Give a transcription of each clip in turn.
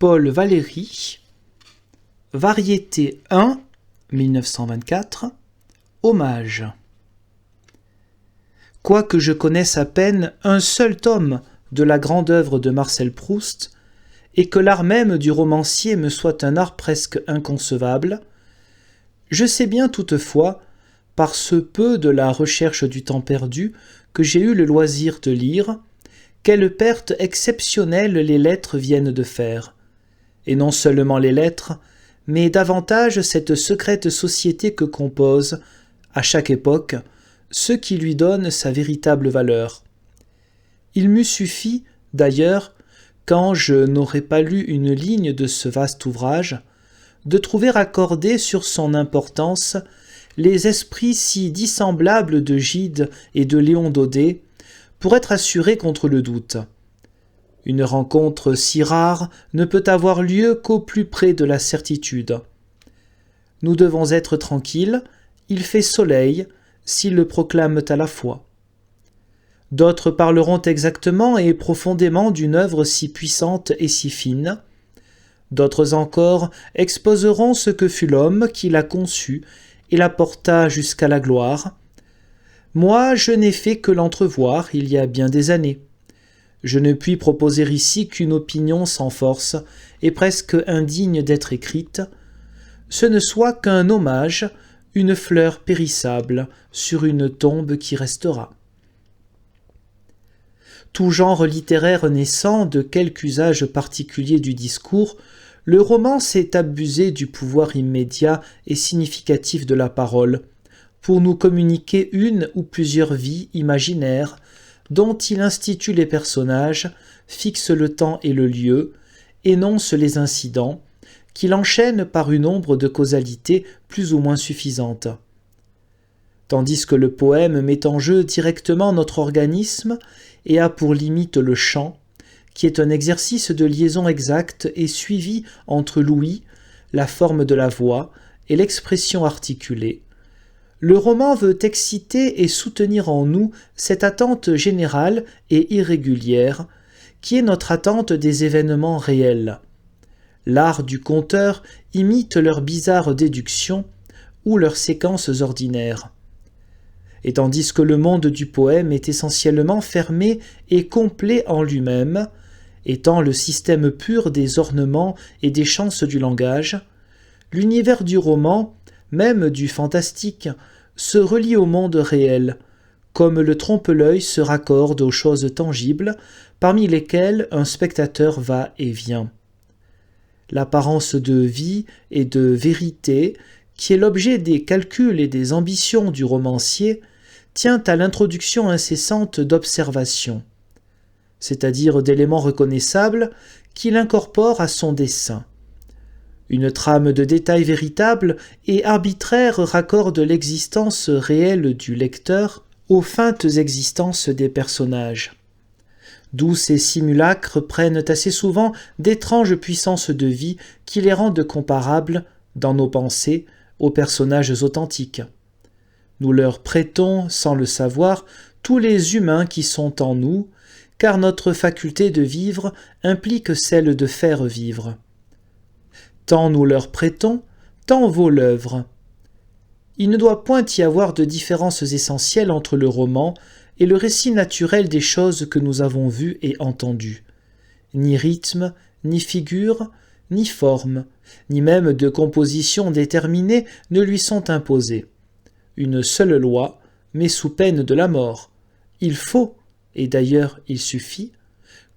Paul Valéry, Variété 1, 1924, Hommage. Quoique je connaisse à peine un seul tome de la grande œuvre de Marcel Proust, et que l'art même du romancier me soit un art presque inconcevable, je sais bien toutefois, par ce peu de la recherche du temps perdu que j'ai eu le loisir de lire, quelle perte exceptionnelle les lettres viennent de faire, et non seulement les lettres, mais davantage cette secrète société que compose, à chaque époque, ce qui lui donne sa véritable valeur. Il m'eût suffi, d'ailleurs, quand je n'aurais pas lu une ligne de ce vaste ouvrage, de trouver accordés sur son importance les esprits si dissemblables de Gide et de Léon Daudet, pour être assuré contre le doute. Une rencontre si rare ne peut avoir lieu qu'au plus près de la certitude. Nous devons être tranquilles, il fait soleil, s'ils le proclament à la fois. D'autres parleront exactement et profondément d'une œuvre si puissante et si fine. D'autres encore exposeront ce que fut l'homme qui l'a conçu et la porta jusqu'à la gloire. Moi, je n'ai fait que l'entrevoir il y a bien des années. Je ne puis proposer ici qu'une opinion sans force et presque indigne d'être écrite. Ce ne soit qu'un hommage, une fleur périssable sur une tombe qui restera. Tout genre littéraire naissant de quelque usage particulier du discours, le roman s'est abusé du pouvoir immédiat et significatif de la parole, pour nous communiquer une ou plusieurs vies imaginaires, dont il institue les personnages, fixe le temps et le lieu, énonce les incidents, qu'il enchaîne par une ombre de causalité plus ou moins suffisante. Tandis que le poème met en jeu directement notre organisme et a pour limite le chant, qui est un exercice de liaison exacte et suivi entre l'ouïe, la forme de la voix et l'expression articulée, le roman veut exciter et soutenir en nous cette attente générale et irrégulière, qui est notre attente des événements réels. L'art du conteur imite leurs bizarres déductions ou leurs séquences ordinaires. Et tandis que le monde du poème est essentiellement fermé et complet en lui-même, étant le système pur des ornements et des chances du langage, l'univers du roman, même du fantastique, se relie au monde réel, comme le trompe-l'œil se raccorde aux choses tangibles, parmi lesquelles un spectateur va et vient. L'apparence de vie et de vérité, qui est l'objet des calculs et des ambitions du romancier, tient à l'introduction incessante d'observations, c'est-à-dire d'éléments reconnaissables qu'il incorpore à son dessin. Une trame de détails véritables et arbitraires raccorde l'existence réelle du lecteur aux feintes existences des personnages. D'où ces simulacres prennent assez souvent d'étranges puissances de vie qui les rendent comparables, dans nos pensées, aux personnages authentiques. Nous leur prêtons, sans le savoir, tous les humains qui sont en nous, car notre faculté de vivre implique celle de faire vivre. Tant nous leur prêtons, tant vaut l'œuvre. Il ne doit point y avoir de différences essentielles entre le roman et le récit naturel des choses que nous avons vues et entendues. Ni rythme, ni figure, ni forme, ni même de composition déterminée ne lui sont imposés. Une seule loi, mais sous peine de la mort. Il faut, et d'ailleurs il suffit,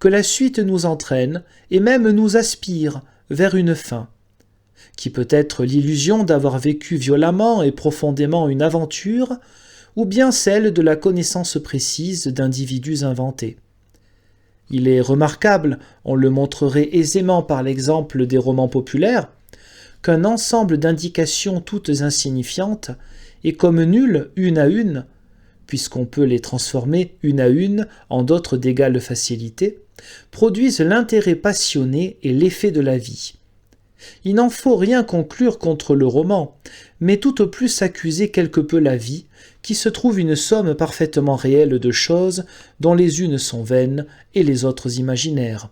que la suite nous entraîne et même nous aspire vers une fin, qui peut être l'illusion d'avoir vécu violemment et profondément une aventure, ou bien celle de la connaissance précise d'individus inventés. Il est remarquable, on le montrerait aisément par l'exemple des romans populaires, qu'un ensemble d'indications toutes insignifiantes, et comme nulles une à une, puisqu'on peut les transformer une à une en d'autres d'égale facilité, produisent l'intérêt passionné et l'effet de la vie. Il n'en faut rien conclure contre le roman, mais tout au plus accuser quelque peu la vie, qui se trouve une somme parfaitement réelle de choses dont les unes sont vaines et les autres imaginaires.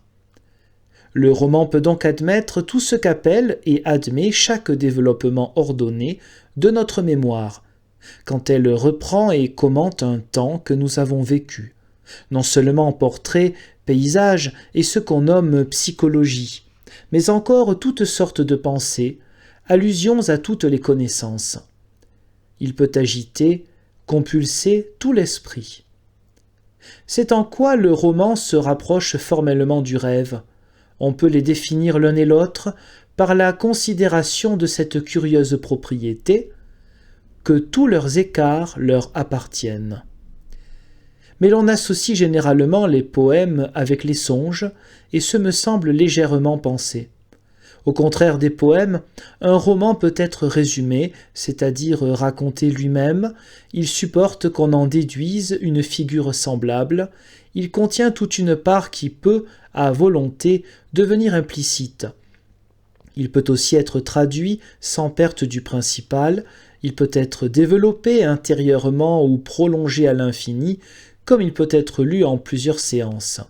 Le roman peut donc admettre tout ce qu'appelle et admet chaque développement ordonné de notre mémoire, quand elle reprend et commente un temps que nous avons vécu, non seulement portrait, paysage et ce qu'on nomme psychologie, mais encore toutes sortes de pensées, allusions à toutes les connaissances. Il peut agiter, compulser tout l'esprit. C'est en quoi le roman se rapproche formellement du rêve. On peut les définir l'un et l'autre par la considération de cette curieuse propriété que tous leurs écarts leur appartiennent. Mais l'on associe généralement les poèmes avec les songes, et ce me semble légèrement pensé. Au contraire des poèmes, un roman peut être résumé, c'est-à-dire raconté lui-même, il supporte qu'on en déduise une figure semblable, il contient toute une part qui peut, à volonté, devenir implicite. Il peut aussi être traduit sans perte du principal, il peut être développé intérieurement ou prolongé à l'infini, comme il peut être lu en plusieurs séances.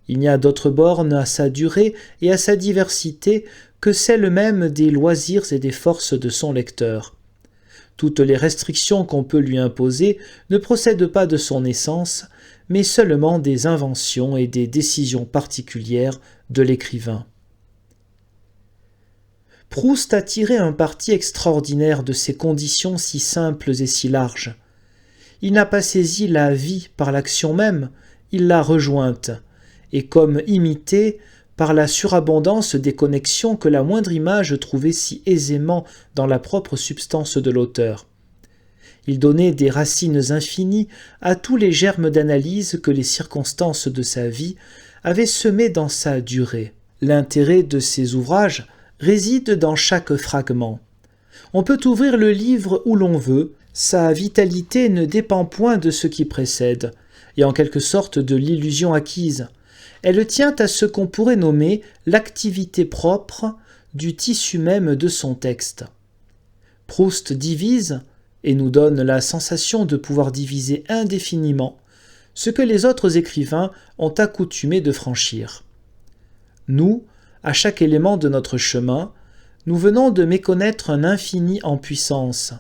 Il n'y a d'autre borne à sa durée et à sa diversité que celle même des loisirs et des forces de son lecteur. Toutes les restrictions qu'on peut lui imposer ne procèdent pas de son essence, mais seulement des inventions et des décisions particulières de l'écrivain. Proust a tiré un parti extraordinaire de ces conditions si simples et si larges. Il n'a pas saisi la vie par l'action même, il l'a rejointe, et comme imité par la surabondance des connexions que la moindre image trouvait si aisément dans la propre substance de l'auteur. Il donnait des racines infinies à tous les germes d'analyse que les circonstances de sa vie avaient semés dans sa durée. L'intérêt de ses ouvrages réside dans chaque fragment. On peut ouvrir le livre où l'on veut, sa vitalité ne dépend point de ce qui précède, et en quelque sorte de l'illusion acquise. Elle tient à ce qu'on pourrait nommer l'activité propre du tissu même de son texte. Proust divise, et nous donne la sensation de pouvoir diviser indéfiniment, ce que les autres écrivains ont accoutumé de franchir. Nous, à chaque élément de notre chemin, nous venons de méconnaître un infini en puissance,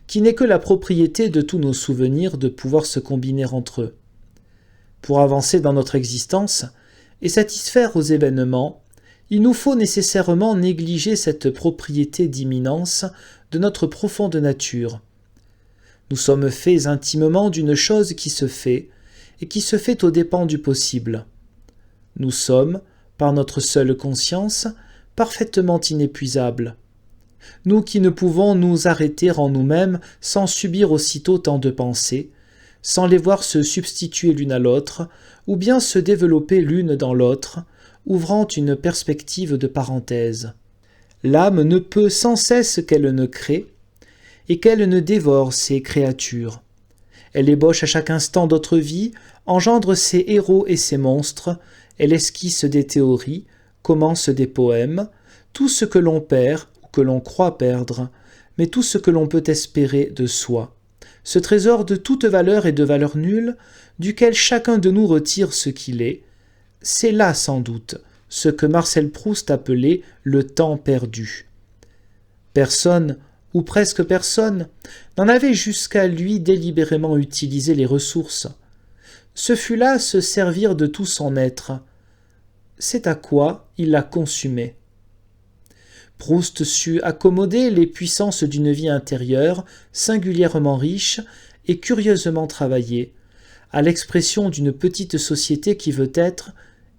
qui n'est que la propriété de tous nos souvenirs de pouvoir se combiner entre eux. Pour avancer dans notre existence et satisfaire aux événements, il nous faut nécessairement négliger cette propriété d'imminence de notre profonde nature. Nous sommes faits intimement d'une chose qui se fait, et qui se fait aux dépens du possible. Nous sommes, par notre seule conscience, parfaitement inépuisables. Nous qui ne pouvons nous arrêter en nous-mêmes sans subir aussitôt tant de pensées, sans les voir se substituer l'une à l'autre, ou bien se développer l'une dans l'autre, ouvrant une perspective de parenthèse. L'âme ne peut sans cesse qu'elle ne crée, et qu'elle ne dévore ses créatures. Elle ébauche à chaque instant d'autres vies, engendre ses héros et ses monstres, elle esquisse des théories, commence des poèmes, tout ce que l'on perd ou que l'on croit perdre, mais tout ce que l'on peut espérer de soi. Ce trésor de toute valeur et de valeur nulle, duquel chacun de nous retire ce qu'il est, c'est là sans doute ce que Marcel Proust appelait le temps perdu. Personne, ou presque personne, n'en avait jusqu'à lui délibérément utilisé les ressources. Ce fut là se servir de tout son être. C'est à quoi il l'a consumé. Proust sut accommoder les puissances d'une vie intérieure, singulièrement riche et curieusement travaillée, à l'expression d'une petite société qui veut être,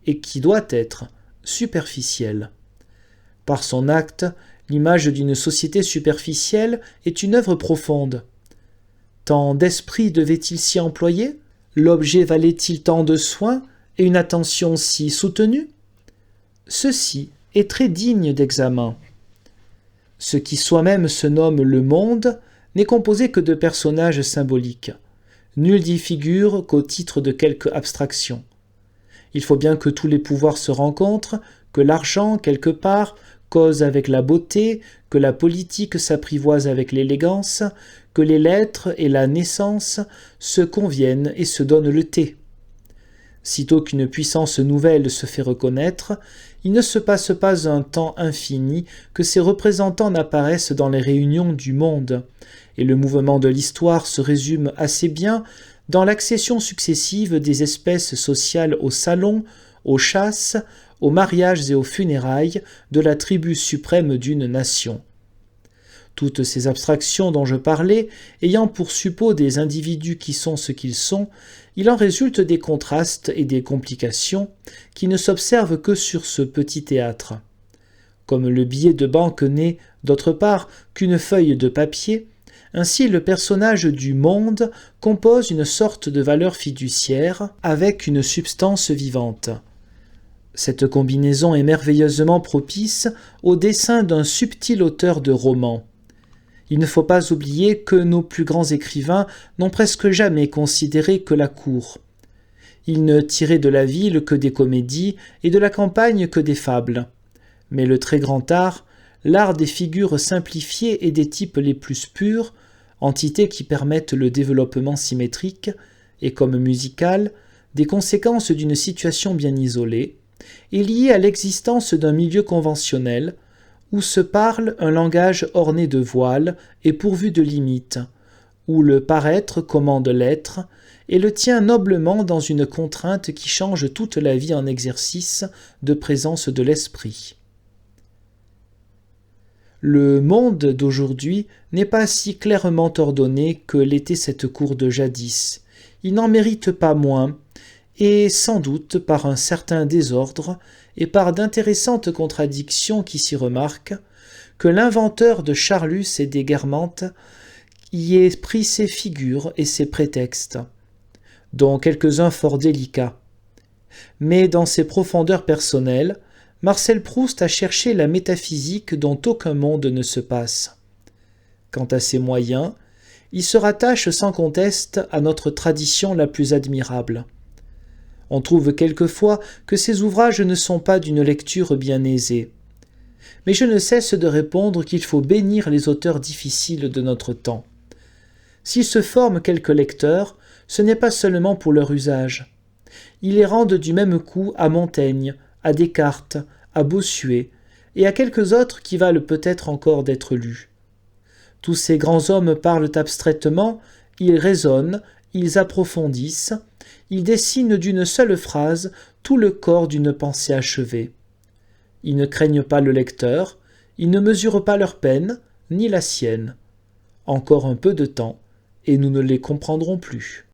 et qui doit être, superficielle. Par son acte, l'image d'une société superficielle est une œuvre profonde. Tant d'esprit devait-il s'y employer? L'objet valait-il tant de soins et une attention si soutenue? Ceci est très digne d'examen. Ce qui soi-même se nomme le monde n'est composé que de personnages symboliques. Nul d'y figure qu'au titre de quelque abstraction. Il faut bien que tous les pouvoirs se rencontrent, que l'argent, quelque part, cause avec la beauté, que la politique s'apprivoise avec l'élégance, que les lettres et la naissance se conviennent et se donnent le thé. Sitôt qu'une puissance nouvelle se fait reconnaître, il ne se passe pas un temps infini que ses représentants n'apparaissent dans les réunions du monde, et le mouvement de l'histoire se résume assez bien dans l'accession successive des espèces sociales aux salons, aux chasses, aux mariages et aux funérailles de la tribu suprême d'une nation. Toutes ces abstractions dont je parlais, ayant pour suppôt des individus qui sont ce qu'ils sont, il en résulte des contrastes et des complications qui ne s'observent que sur ce petit théâtre. Comme le billet de banque n'est, d'autre part, qu'une feuille de papier, ainsi le personnage du monde compose une sorte de valeur fiduciaire avec une substance vivante. Cette combinaison est merveilleusement propice au dessin d'un subtil auteur de romans. Il ne faut pas oublier que nos plus grands écrivains n'ont presque jamais considéré que la cour. Ils ne tiraient de la ville que des comédies et de la campagne que des fables. Mais le très grand art, l'art des figures simplifiées et des types les plus purs, entités qui permettent le développement symétrique, et comme musical, des conséquences d'une situation bien isolée, est lié à l'existence d'un milieu conventionnel, où se parle un langage orné de voiles et pourvu de limites, où le paraître commande l'être, et le tient noblement dans une contrainte qui change toute la vie en exercice de présence de l'esprit. Le monde d'aujourd'hui n'est pas si clairement ordonné que l'était cette cour de jadis. Il n'en mérite pas moins, et sans doute par un certain désordre et par d'intéressantes contradictions qui s'y remarquent, que l'inventeur de Charlus et des Guermantes y ait pris ses figures et ses prétextes, dont quelques-uns fort délicats. Mais dans ses profondeurs personnelles, Marcel Proust a cherché la métaphysique dont aucun monde ne se passe. Quant à ses moyens, il se rattache sans conteste à notre tradition la plus admirable. On trouve quelquefois que ces ouvrages ne sont pas d'une lecture bien aisée. Mais je ne cesse de répondre qu'il faut bénir les auteurs difficiles de notre temps. S'ils se forment quelques lecteurs, ce n'est pas seulement pour leur usage. Ils les rendent du même coup à Montaigne, à Descartes, à Bossuet, et à quelques autres qui valent peut-être encore d'être lus. Tous ces grands hommes parlent abstraitement, ils raisonnent, ils approfondissent, ils dessinent d'une seule phrase tout le corps d'une pensée achevée. Ils ne craignent pas le lecteur, ils ne mesurent pas leur peine, ni la sienne. Encore un peu de temps, et nous ne les comprendrons plus.